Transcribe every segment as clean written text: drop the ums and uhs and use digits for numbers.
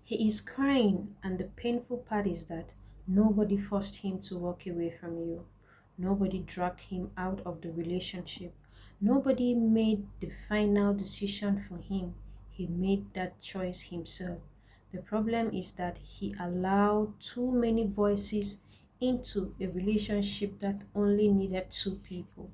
He is crying, and the painful part is that nobody forced him to walk away from you. Nobody dragged him out of the relationship. Nobody made the final decision for him. He made that choice himself. The problem is that he allowed too many voices into a relationship that only needed two people.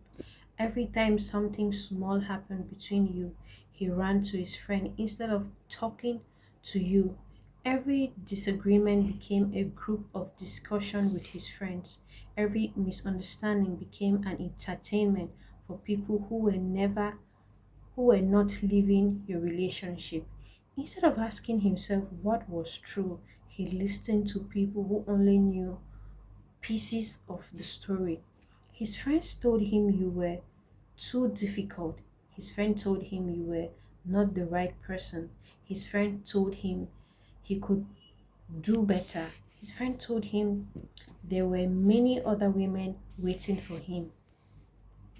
Every time something small happened between you, he ran to his friend instead of talking to you. Every disagreement became a group of discussion with his friends. Every misunderstanding became an entertainment for people who were not living your relationship. Instead of asking himself what was true, he listened to people who only knew pieces of the story. His friends told him you were too difficult. His friend told him you were not the right person. His friend told him he could do better. His friend told him there were many other women waiting for him.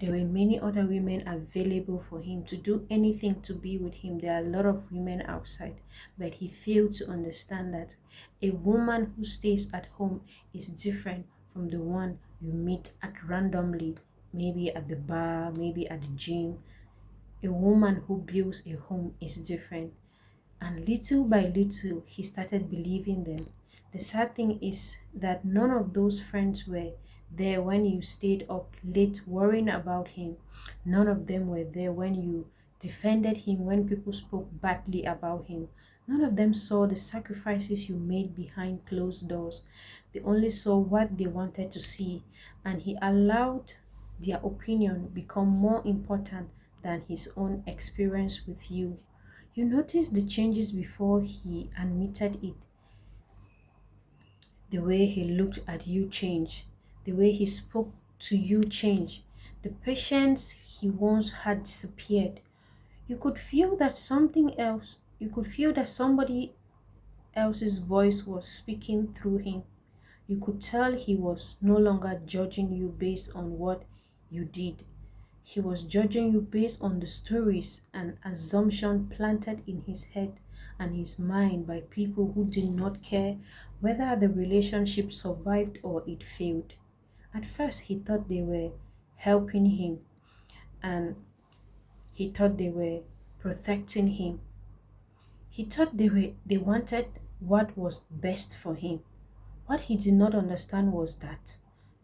There were many other women available for him to do anything to be with him. There are a lot of women outside, but he failed to understand that a woman who stays at home is different from the one you meet at randomly, maybe at the bar, maybe at the gym. A woman who builds a home is different. And little by little, he started believing them. The sad thing is that none of those friends were there when you stayed up late worrying about him. None of them were there when you defended him when people spoke badly about him. None of them saw the sacrifices you made behind closed doors. They only saw what they wanted to see, and he allowed their opinion become more important than his own experience with you. You noticed the changes before he admitted it. The way he looked at you changed. The way he spoke to you changed. The patience he once had disappeared. You could feel that you could feel that somebody else's voice was speaking through him. You could tell he was no longer judging you based on what you did. He was judging you based on the stories and assumptions planted in his head and his mind by people who did not care whether the relationship survived or it failed. At first, he thought they were helping him and he thought they were protecting him. He thought they wanted what was best for him. What he did not understand was that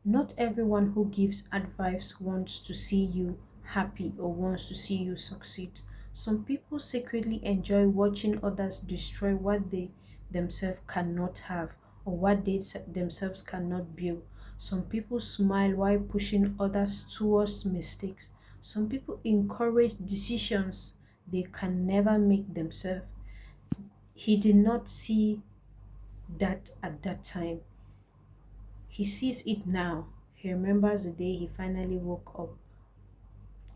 not everyone who gives advice wants to see you happy or wants to see you succeed. Some people secretly enjoy watching others destroy what they themselves cannot have or what they themselves cannot build. Some people smile while pushing others towards mistakes. Some people encourage decisions they can never make themselves. He did not see that at that time. He sees it now. He remembers the day he finally woke up,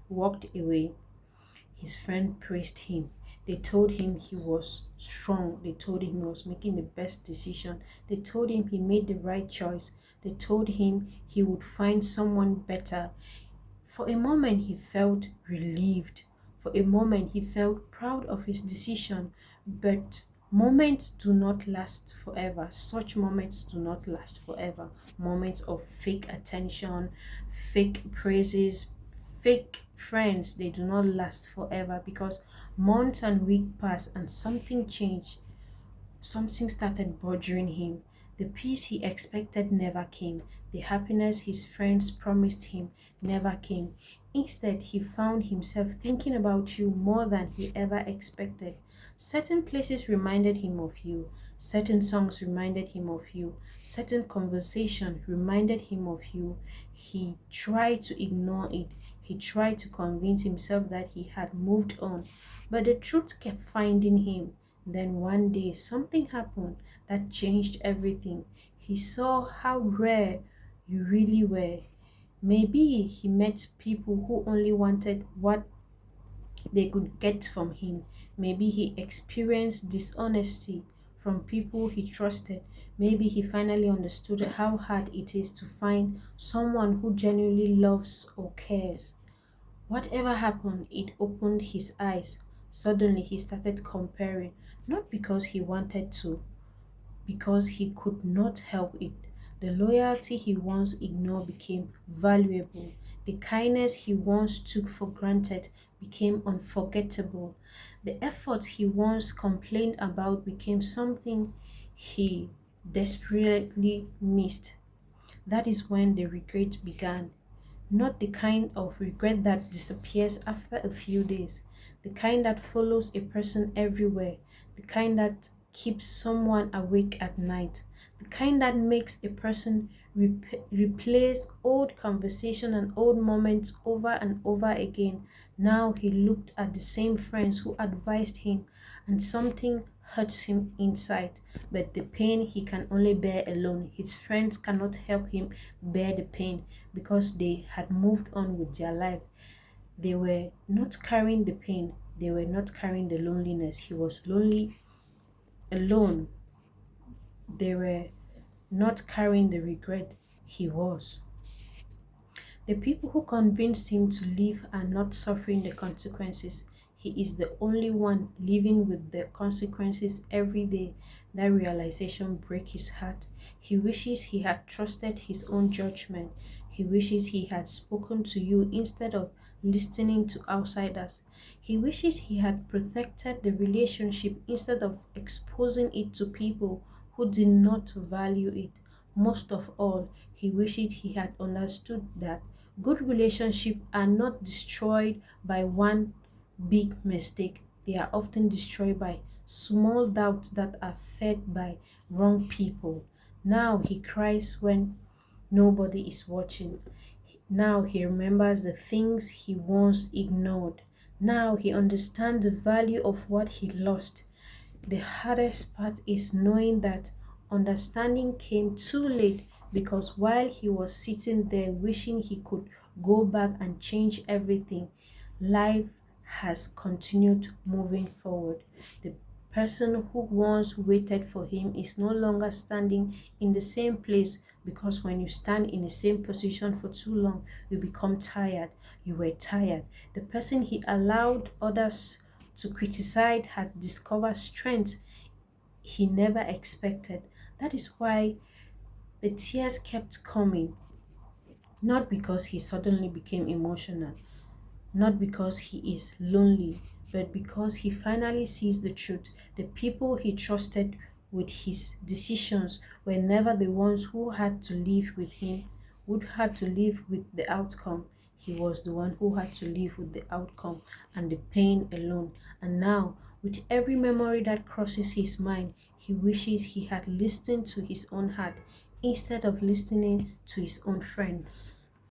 walked away. His friend praised him. They told him he was strong. They told him he was making the best decision. They told him he made the right choice. They told him he would find someone better. For a moment, he felt relieved. For a moment, he felt proud of his decision. But moments do not last forever. Such moments do not last forever. Moments of fake attention, fake praises, fake friends, they do not last forever because months and weeks pass and something changed. Something started bothering him. The peace he expected never came. The happiness his friends promised him never came. Instead, he found himself thinking about you more than he ever expected. Certain places reminded him of you. Certain songs reminded him of you. Certain conversation reminded him of you. He tried to ignore it. He tried to convince himself that he had moved on. But the truth kept finding him. Then one day something happened that changed everything. He saw how rare you really were. Maybe he met people who only wanted what they could get from him. Maybe he experienced dishonesty from people he trusted. Maybe he finally understood how hard it is to find someone who genuinely loves or cares. Whatever happened, it opened his eyes. Suddenly, he started comparing, not because he wanted to, because he could not help it. The loyalty he once ignored became valuable. The kindness he once took for granted became unforgettable. The effort he once complained about became something he desperately missed. That is when the regret began. Not the kind of regret that disappears after a few days, the kind that follows a person everywhere, the kind that keeps someone awake at night, the kind that makes a person replace old conversation and old moments over and over again. Now he looked at the same friends who advised him, and something hurts him inside. But the pain he can only bear alone. His friends cannot help him bear the pain because they had moved on with their life. They were not carrying the pain, they were not carrying the loneliness. He was lonely, alone. They were not carrying the regret. He was. The people who convinced him to leave are not suffering the consequences. He is the only one living with the consequences every day. That realization breaks his heart. He wishes he had trusted his own judgment. He wishes he had spoken to you instead of listening to outsiders. He wishes he had protected the relationship instead of exposing it to people who did not value it. Most of all, he wished he had understood that good relationships are not destroyed by one big mistake. They are often destroyed by small doubts that are fed by wrong people. Now he cries when nobody is watching. Now he remembers the things he once ignored. Now he understands the value of what he lost. The hardest part is knowing that understanding came too late, because while he was sitting there wishing he could go back and change everything, life has continued moving forward. The person who once waited for him is no longer standing in the same place, because when you stand in the same position for too long, you become tired. You were tired. The person he allowed others to criticize had discovered strength he never expected. That is why the tears kept coming, not because he suddenly became emotional, not because he is lonely, but because he finally sees the truth. The people he trusted with his decisions were never the ones who had to live with him, who had to live with the outcome. He was the one who had to live with the outcome and the pain alone. And now, with every memory that crosses his mind, he wishes he had listened to his own heart instead of listening to his own friends.